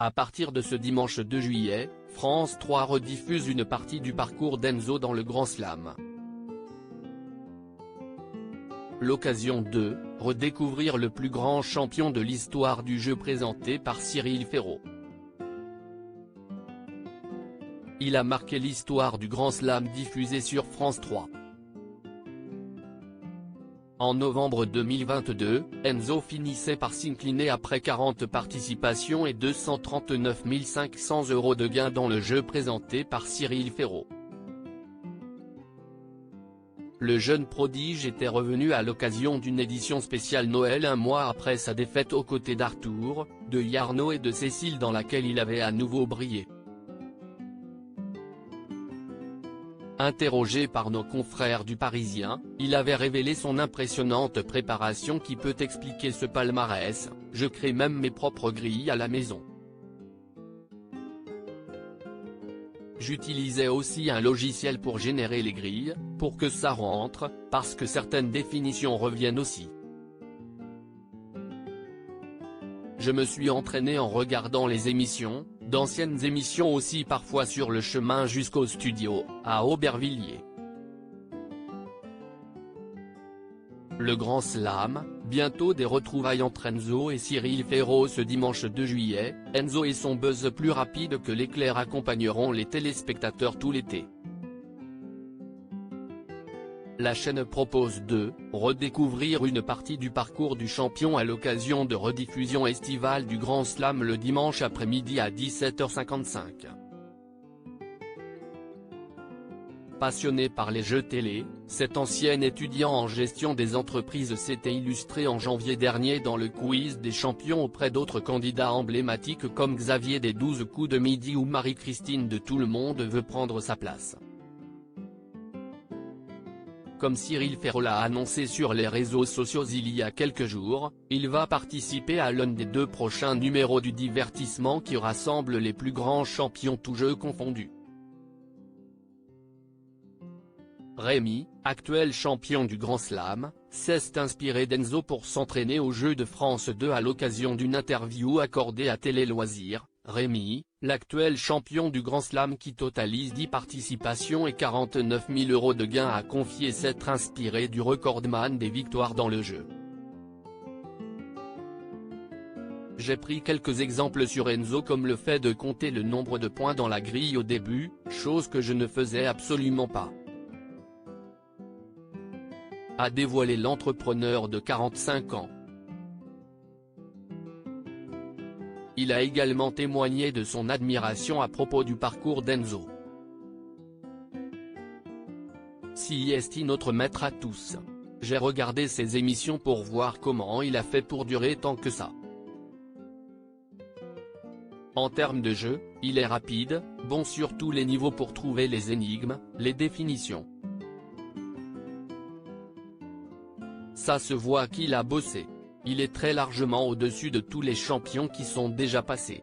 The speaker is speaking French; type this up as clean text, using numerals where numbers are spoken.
À partir de ce dimanche 2 juillet, France 3 rediffuse une partie du parcours d'Enzo dans le Grand Slam. L'occasion de redécouvrir le plus grand champion de l'histoire du jeu présenté par Cyril Ferraud. Il a marqué l'histoire du Grand Slam diffusé sur France 3. En novembre 2022, Enzo finissait par s'incliner après 40 participations et 239 500 € de gains dans le jeu présenté par Cyril Ferraud. Le jeune prodige était revenu à l'occasion d'une édition spéciale Noël un mois après sa défaite aux côtés d'Arthur, de Yarno et de Cécile dans laquelle il avait à nouveau brillé. Interrogé par nos confrères du Parisien, il avait révélé son impressionnante préparation qui peut expliquer ce palmarès. « Je crée même mes propres grilles à la maison. J'utilisais aussi un logiciel pour générer les grilles, pour que ça rentre, parce que certaines définitions reviennent aussi. Je me suis entraîné en regardant les émissions, d'anciennes émissions aussi parfois sur le chemin jusqu'au studio, à Aubervilliers. Le Grand Slam, bientôt des retrouvailles entre Enzo et Cyril Ferraud ce dimanche 2 juillet, Enzo et son buzz plus rapide que l'éclair accompagneront les téléspectateurs tout l'été. La chaîne propose de redécouvrir une partie du parcours du champion à l'occasion de rediffusion estivale du Grand Slam le dimanche après-midi à 17h55. Passionné par les jeux télé, cet ancien étudiant en gestion des entreprises s'était illustré en janvier dernier dans le quiz des champions auprès d'autres candidats emblématiques comme Xavier des 12 coups de midi ou Marie-Christine de Tout le monde veut prendre sa place. Comme Cyril Ferraud l'a annoncé sur les réseaux sociaux il y a quelques jours, il va participer à l'un des 2 prochains numéros du divertissement qui rassemble les plus grands champions tous jeux confondus. Rémi, actuel champion du Grand Slam, s'est inspiré d'Enzo pour s'entraîner au Jeux de France 2 à l'occasion d'une interview accordée à Télé Loisirs. Rémi, l'actuel champion du Grand Slam qui totalise 10 participations et 49 000 € de gains a confié s'être inspiré du recordman des victoires dans le jeu. J'ai pris quelques exemples sur Enzo comme le fait de compter le nombre de points dans la grille au début, chose que je ne faisais absolument pas. A dévoilé l'entrepreneur de 45 ans. Il a également témoigné de son admiration à propos du parcours d'Enzo. Si est notre maître à tous. J'ai regardé ses émissions pour voir comment il a fait pour durer tant que ça. En termes de jeu, il est rapide, bon sur tous les niveaux pour trouver les énigmes, les définitions. Ça se voit qu'il a bossé. Il est très largement au-dessus de tous les champions qui sont déjà passés.